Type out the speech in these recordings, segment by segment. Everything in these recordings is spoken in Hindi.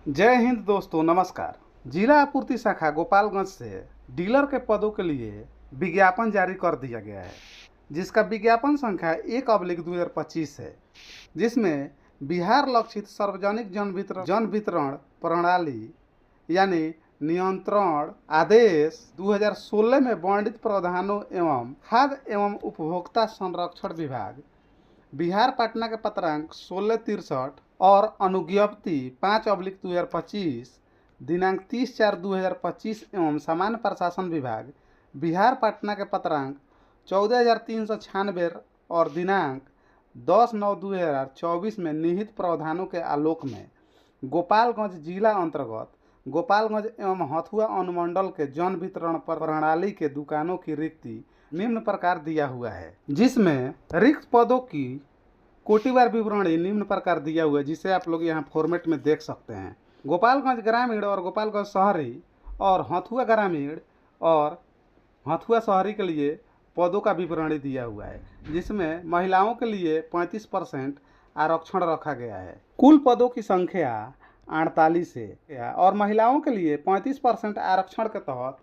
जय हिंद दोस्तों, नमस्कार। जिला आपूर्ति शाखा गोपालगंज से डीलर के पदों के लिए विज्ञापन जारी कर दिया गया है, जिसका विज्ञापन संख्या 1/2025 है, जिसमें बिहार लक्षित सार्वजनिक जन वितरण प्रणाली यानी नियंत्रण आदेश 2016 में वर्णित प्रावधानों एवं खाद्य एवं उपभोक्ता संरक्षण विभाग बिहार पटना के पत्रांक 1663 और अनुज्ञप्ति 5/2025 दिनांक 30/4/2025 एवं सामान्य प्रशासन विभाग बिहार पटना के पत्रांक 14,396 और दिनांक 10/9/2024 में निहित प्रावधानों के आलोक में गोपालगंज जिला अंतर्गत गोपालगंज एवं हथुआ अनुमंडल के जन वितरण प्रणाली के दुकानों की रिक्ति निम्न प्रकार दिया हुआ है, जिसमें रिक्त पदों की कोटिवार विवरणी निम्न प्रकार दिया हुआ है, जिसे आप लोग यहाँ फॉर्मेट में देख सकते हैं। गोपालगंज ग्रामीण और गोपालगंज शहरी और हथुआ ग्रामीण और हथुआ शहरी के लिए पदों का विवरणी दिया हुआ है, जिसमें महिलाओं के लिए 35% आरक्षण रखा गया है। कुल पदों की संख्या 48 है और महिलाओं के लिए 35% आरक्षण के तहत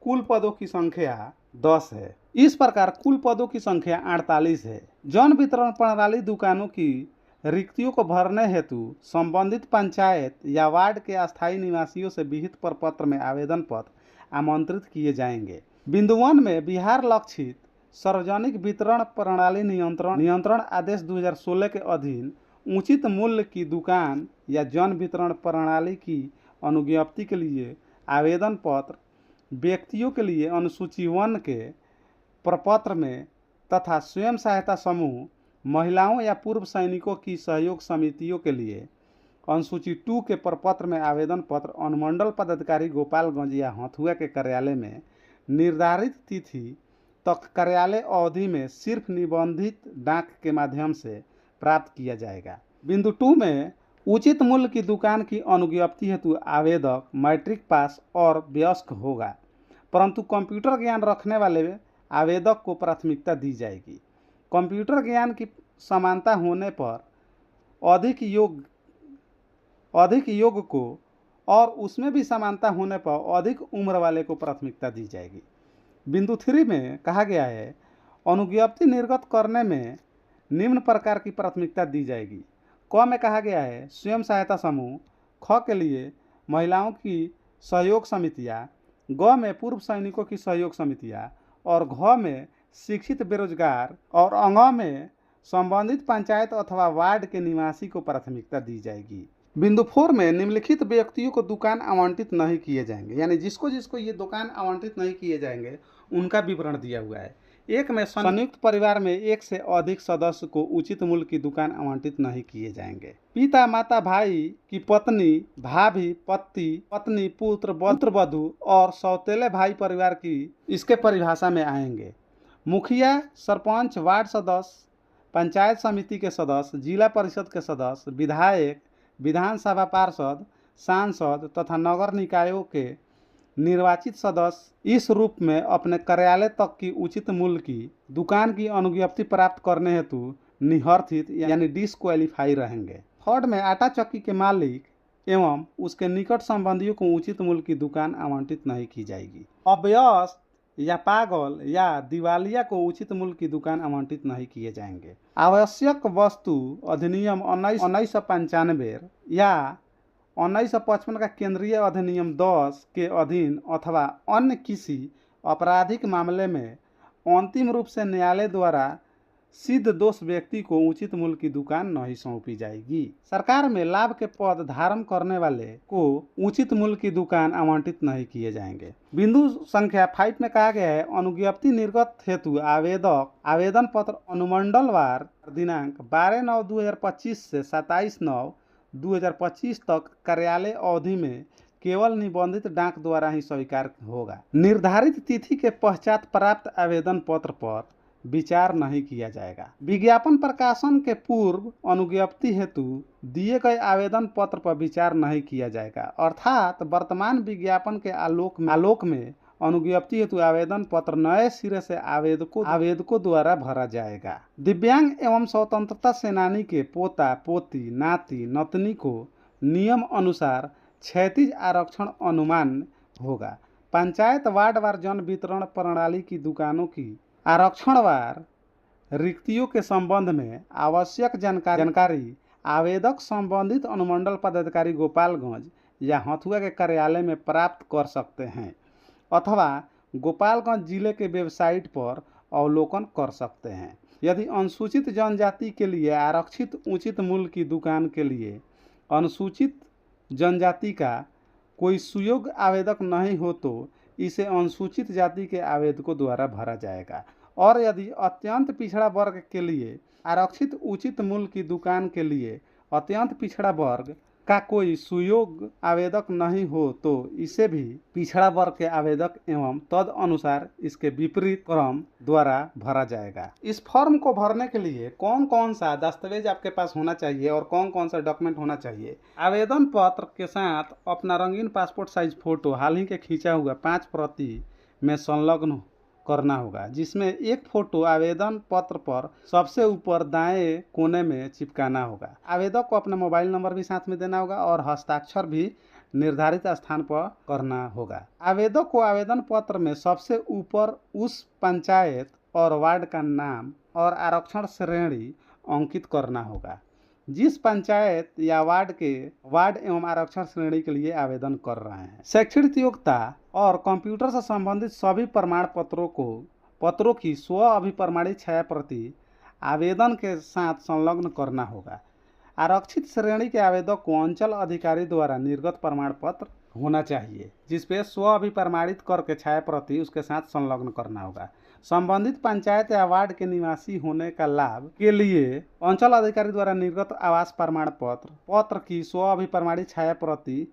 कुल पदों की संख्या 10 है। इस प्रकार कुल पदों की संख्या 48 है। जन वितरण प्रणाली दुकानों की रिक्तियों को भरने हेतु संबंधित पंचायत या वार्ड के अस्थायी निवासियों से विहित प्रपत्र में आवेदन पत्र आमंत्रित किए जाएंगे। बिंदु 1 में बिहार लक्षित सार्वजनिक वितरण प्रणाली नियंत्रण आदेश 2016 के अधीन उचित मूल्य की दुकान या जन वितरण प्रणाली की अनुज्ञप्ति के लिए आवेदन पत्र व्यक्तियों के लिए अनुसूची 1 के प्रपत्र में तथा स्वयं सहायता समूह महिलाओं या पूर्व सैनिकों की सहयोग समितियों के लिए अनुसूची 2 के प्रपत्र में आवेदन पत्र अनुमंडल पदाधिकारी गोपालगंज या हथुआ के कार्यालय में निर्धारित तिथि तक कार्यालय अवधि में सिर्फ निबंधित डाक के माध्यम से प्राप्त किया जाएगा। बिंदु 2 में उचित मूल्य की दुकान की अनुज्ञप्ति हेतु आवेदक मैट्रिक पास और वयस्क होगा, परंतु कंप्यूटर ज्ञान रखने वाले आवेदक को प्राथमिकता दी जाएगी। कंप्यूटर ज्ञान की समानता होने पर अधिक योग को और उसमें भी समानता होने पर अधिक उम्र वाले को प्राथमिकता दी जाएगी। बिंदु 3 में कहा गया है, अनुज्ञप्ति निर्गत करने में निम्न प्रकार की प्राथमिकता दी जाएगी। क में कहा गया है स्वयं सहायता समूह, ख के लिए महिलाओं की सहयोग समितियाँ, ग में पूर्व सैनिकों की सहयोग समितियाँ और घ में शिक्षित बेरोजगार और अंग में संबंधित पंचायत अथवा वार्ड के निवासी को प्राथमिकता दी जाएगी। बिंदु 4 में निम्नलिखित व्यक्तियों को दुकान आवंटित नहीं किए जाएंगे, यानी जिसको जिसको ये दुकान आवंटित नहीं किए जाएंगे उनका विवरण दिया हुआ है। 1 में संयुक्त परिवार में 1 से अधिक सदस्य को उचित मूल्य की दुकान आवंटित नहीं किए जाएंगे। पिता माता भाई की पत्नी भाभी पत्नी पुत्र वधू और सौतेले भाई परिवार की इसके परिभाषा में आएंगे। मुखिया, सरपंच, वार्ड सदस्य, पंचायत समिति के सदस्य, जिला परिषद के सदस्य, विधायक, विधानसभा पार्षद, सांसद तथा नगर निकायों के निर्वाचित सदस्य इस रूप में अपने कार्यालय तक की उचित मूल्य की दुकान की अनुज्ञप्ति प्राप्त करने हेतु निहर्थित यानी डिस्क्वालीफाई रहेंगे। 3 में आटा चक्की के मालिक एवं उसके निकट संबंधियों को उचित मूल्य की दुकान आवंटित नहीं की जाएगी। अव्यस्त या पागल या दिवालिया को उचित मूल्य की दुकान आवंटित नहीं किए जाएंगे। आवश्यक वस्तु अधिनियम 1995 या 1955 का केंद्रीय अधिनियम 10 के अधीन अथवा अन्य किसी आपराधिक मामले में अंतिम रूप से न्यायालय द्वारा सिद्ध दोष व्यक्ति को उचित मूल्य की दुकान नहीं सौंपी जाएगी। सरकार में लाभ के पद धारण करने वाले को उचित मूल्य की दुकान आवंटित नहीं किए जाएंगे। बिंदु संख्या 5 में कहा गया है, अनुज्ञप्ति निर्गत हेतु आवेदक आवेदन पत्र अनुमंडलवार दिनांक 12/9/2025 से 27/9/2025 तक कार्यालय अवधि में केवल निबंधित डाक द्वारा ही स्वीकार होगा। निर्धारित तिथि के पश्चात प्राप्त आवेदन पत्र पर विचार नहीं किया जाएगा। विज्ञापन प्रकाशन के पूर्व अनुज्ञप्ति हेतु दिए गए आवेदन पत्र पर विचार नहीं किया जाएगा, अर्थात वर्तमान विज्ञापन के आलोक में अनुज्ञप्ति हेतु आवेदन पत्र नए सिरे से आवेदकों द्वारा भरा जाएगा। दिव्यांग एवं स्वतंत्रता सेनानी के पोता पोती नाती नतनी को नियम अनुसार क्षैतिज आरक्षण अनुमान होगा। पंचायत वार्डवार जन वितरण प्रणाली की दुकानों की आरक्षणवार रिक्तियों के संबंध में आवश्यक जानकारी आवेदक संबंधित अनुमंडल पदाधिकारी गोपालगंज या हथुआ के कार्यालय में प्राप्त कर सकते हैं अथवा गोपालगंज जिले के वेबसाइट पर अवलोकन कर सकते हैं। यदि अनुसूचित जनजाति के लिए आरक्षित उचित मूल्य की दुकान के लिए अनुसूचित जनजाति का कोई सुयोग्य आवेदक नहीं हो तो इसे अनुसूचित जाति के आवेदकों द्वारा भरा जाएगा। और यदि अत्यंत पिछड़ा वर्ग के लिए आरक्षित उचित मूल्य की दुकान के लिए अत्यंत पिछड़ा वर्ग का कोई सुयोग्य आवेदक नहीं हो तो इसे भी पिछड़ा वर्ग के आवेदक एवं तद अनुसार इसके विपरीत क्रम द्वारा भरा जाएगा। इस फॉर्म को भरने के लिए कौन कौन सा दस्तावेज आपके पास होना चाहिए और कौन कौन सा डॉक्यूमेंट होना चाहिए? आवेदन पत्र के साथ अपना रंगीन पासपोर्ट साइज फोटो हाल ही के खींचा हुआ 5 प्रति में संलग्न करना होगा, जिसमें एक फोटो आवेदन पत्र पर सबसे ऊपर दाएं कोने में चिपकाना होगा। आवेदक को अपना मोबाइल नंबर भी साथ में देना होगा और हस्ताक्षर भी निर्धारित स्थान पर करना होगा। आवेदक को आवेदन पत्र में सबसे ऊपर उस पंचायत और वार्ड का नाम और आरक्षण श्रेणी अंकित करना होगा जिस पंचायत या वार्ड एवं आरक्षण श्रेणी के लिए आवेदन कर रहे हैं। शैक्षणिक योग्यता और कंप्यूटर से संबंधित सभी प्रमाण पत्रों की स्व अभिप्रमाणित छाया प्रति आवेदन के साथ संलग्न करना होगा। आरक्षित श्रेणी के आवेदक को अंचल अधिकारी द्वारा निर्गत प्रमाण पत्र होना चाहिए जिसपे स्व अभिप्रमाणित करके छाया प्रति उसके साथ संलग्न करना होगा। संबंधित पंचायत या वार्ड के निवासी होने का लाभ के लिए अंचल अधिकारी द्वारा निर्गत आवास प्रमाण पत्र की स्व अभिप्रमाणित छाया प्रति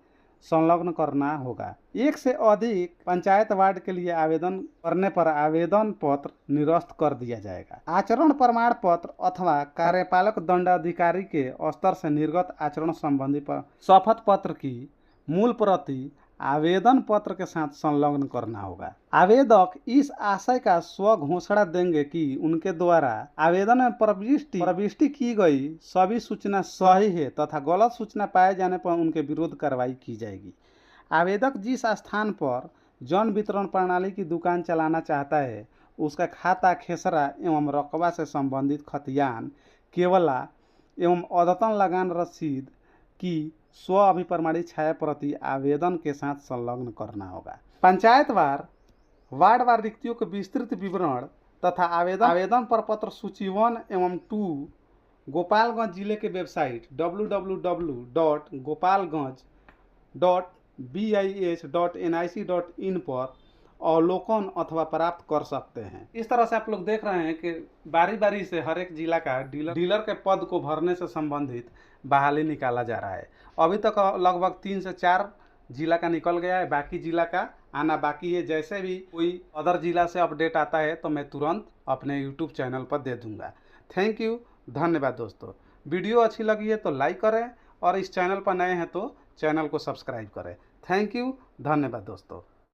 संलग्न करना होगा। एक से अधिक पंचायत वार्ड के लिए आवेदन करने पर आवेदन पत्र निरस्त कर दिया जाएगा। आचरण प्रमाण पत्र अथवा कार्यपालक दंडाधिकारी के स्तर से निर्गत आचरण संबंधी शपथ पत्र की मूल प्रति आवेदन पत्र के साथ संलग्न करना होगा। आवेदक इस आशय का स्व घोषणा देंगे कि उनके द्वारा आवेदन में प्रविष्टि की गई सभी सूचना सही है तथा गलत सूचना पाए जाने पर उनके विरुद्ध कार्रवाई की जाएगी। आवेदक जिस स्थान पर जन वितरण प्रणाली की दुकान चलाना चाहता है उसका खाता खेसरा एवं रकबा से संबंधित खतियान केवला एवं अद्यतन लगान रसीद की स्व अभिप्रमाणित छाया प्रति आवेदन के साथ संलग्न करना होगा। पंचायत वार्डवार रिक्तियों के विस्तृत विवरण तथा आवेदन प्रपत्र सूची 1 एवं 2 गोपालगंज जिले के वेबसाइट www.gopalganj.bih.nic.in पर अवलोकन अथवा प्राप्त कर सकते हैं। इस तरह से आप लोग देख रहे हैं कि बारी बारी से हर एक जिला का डीलर के पद को भरने से संबंधित बहाली निकाला जा रहा है। अभी तक लगभग 3 से 4 जिला का निकल गया है, बाकी जिला का आना बाकी है। जैसे भी कोई अदर जिला से अपडेट आता है तो मैं तुरंत अपने यूट्यूब चैनल पर दे दूंगा। थैंक यू, धन्यवाद दोस्तों। वीडियो अच्छी लगी है तो लाइक करें और इस चैनल पर नए हैं तो चैनल को सब्सक्राइब करें। थैंक यू, धन्यवाद दोस्तों।